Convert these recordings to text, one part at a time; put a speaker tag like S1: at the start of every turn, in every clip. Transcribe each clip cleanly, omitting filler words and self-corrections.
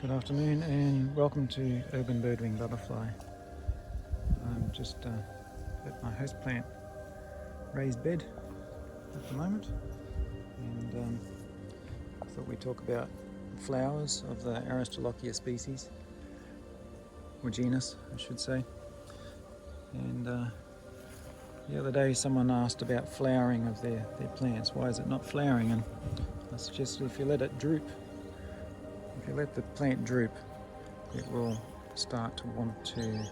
S1: Good afternoon and welcome to Urban Birdwing Butterfly. I'm just at my host plant raised bed at the moment, and I thought we'd talk about flowers of the Aristolochia species, or genus I should say. And the other day someone asked about flowering of their plants. Why is it not flowering? And I suggested if you let it droop, if you let the plant droop, it will start to want to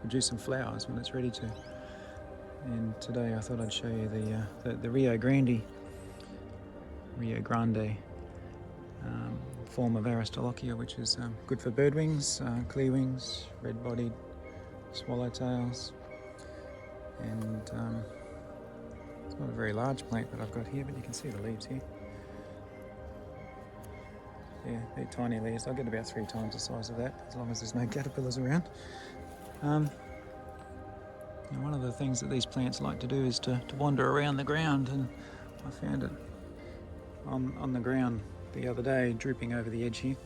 S1: produce some flowers when it's ready to. And today I thought I'd show you the Rio Grande form of Aristolochia, which is good for birdwings, clearwings, red-bodied swallowtails, and it's not a very large plant that I've got here, but you can see the leaves here. Yeah, they're tiny leaves. I'll get about 3 times the size of that, as long as there's no caterpillars around. And one of the things that these plants like to do is to wander around the ground, and I found it on the ground the other day, drooping over the edge here.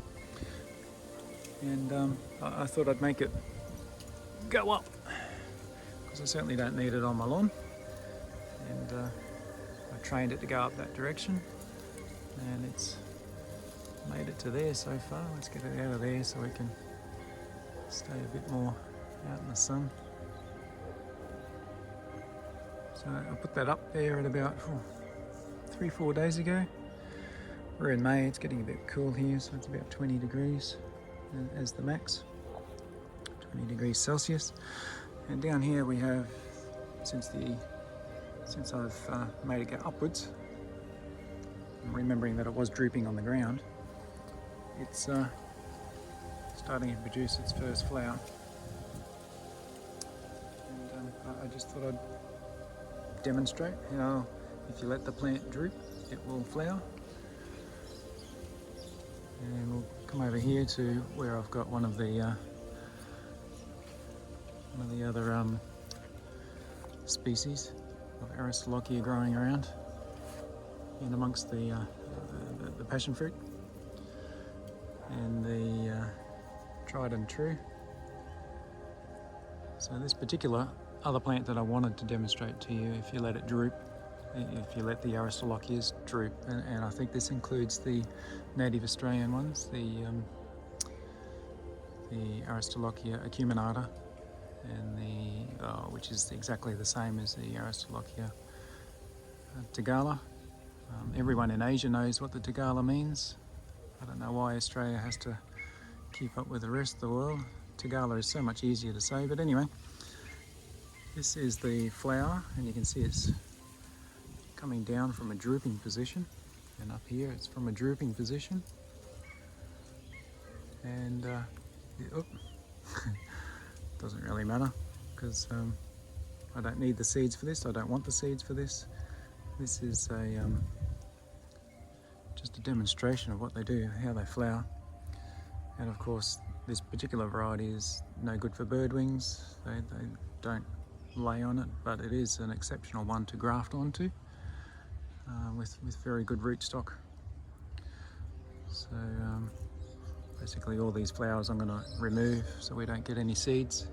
S1: And I thought I'd make it go up, because I certainly don't need it on my lawn. And I trained it to go up that direction, and it's made it to there so far. Let's get it out of there so we can stay a bit more out in the sun. So I put that up there at about 3-4 days ago. We're in May, it's getting a bit cool here, so it's about 20 degrees as the max, 20 degrees Celsius. And down here we have, since I've made it go upwards, I'm remembering that it was drooping on the ground, it's starting to produce its first flower. And I just thought I'd demonstrate how, if you let the plant droop, it will flower. And we'll come over here to where I've got one of the other species of Aristolochia growing around in amongst the passion fruit and the tried and true. So this particular other plant that I wanted to demonstrate to you, if you let it droop, if you let the Aristolochias droop, and I think this includes the native Australian ones, the Aristolochia acuminata, and which is exactly the same as the Aristolochia tagala. Everyone in Asia knows what the tagala means. I don't know why Australia has to keep up with the rest of the world. Tagala is so much easier to say, but anyway, this is the flower, and you can see it's coming down from a drooping position, and up here it's from a drooping position, and doesn't really matter, because I don't need the seeds for this. I don't want the seeds for this. This is just a demonstration of what they do, how they flower. And of course this particular variety is no good for birdwings. They don't lay on it, but it is an exceptional one to graft onto with very good rootstock. So basically all these flowers I'm going to remove so we don't get any seeds,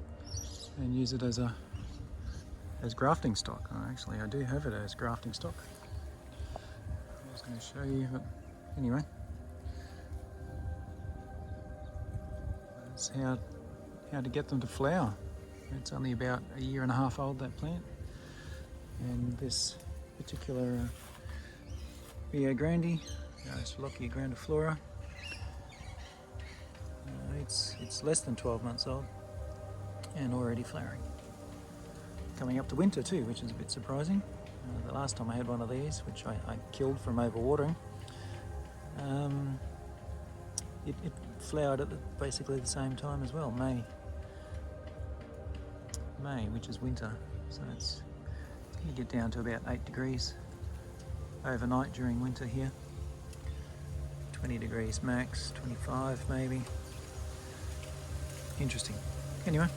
S1: and use it as grafting stock. I do have it as grafting stock. I was going to show you, but anyway, that's how to get them to flower. It's only about 1.5 years old, that plant, and this particular Rio Grande, Aristolochia grandiflora, it's less than 12 months old and already flowering. Coming up to winter too, which is a bit surprising. The last time I had one of these, which I killed from overwatering, it flowered at basically the same time as well, May, which is winter. So it's going to get down to about 8 degrees overnight during winter here. 20 degrees max, 25 maybe. Interesting. Anyway,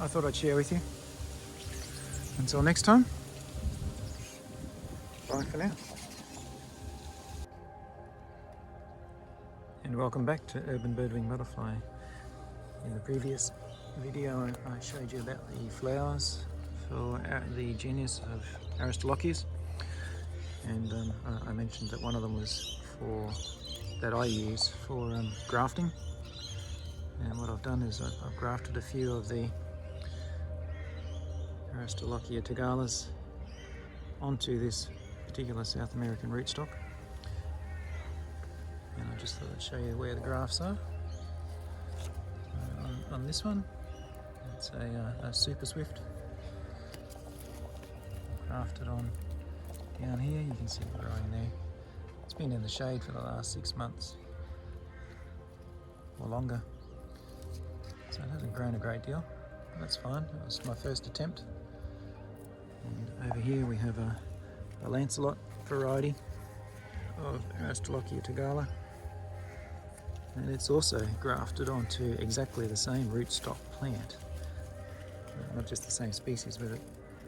S1: I thought I'd share with you. Until next time, bye for now. And welcome back to Urban Birdwing Butterfly. In the previous video I showed you about the flowers for the genus of Aristolochias, and I mentioned that one of them was that I use for grafting. And what I've done is I've grafted a few of the Aristolochia tagalas onto this particular South American rootstock. And I just thought I'd show you where the grafts are. On this one, it's a Super Swift. Grafted on down here, you can see it growing there. It's been in the shade for the last 6 months or longer, so it hasn't grown a great deal, but that's fine. It was my first attempt. And over here we have a Lancelot variety of Aristolochia tagala, and it's also grafted onto exactly the same rootstock plant. Not just the same species, but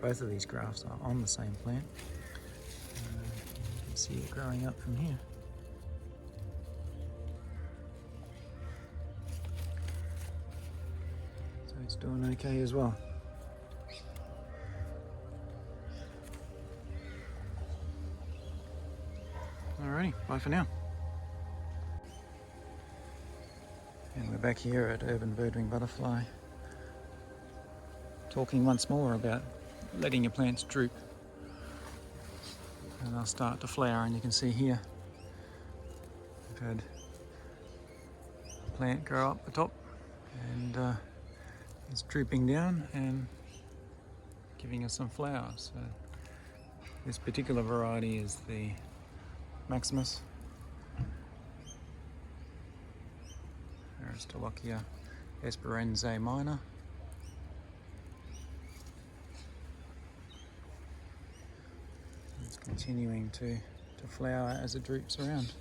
S1: both of these grafts are on the same plant. You can see it growing up from here. So it's doing okay as well. Alrighty, bye for now. And we're back here at Urban Birdwing Butterfly, talking once more about letting your plants droop. And they'll start to flower, and you can see here we've had a plant grow up the top, and it's drooping down and giving us some flowers. So this particular variety is the Maximus Aristolochia Esperanzae minor. It's continuing to flower as it droops around.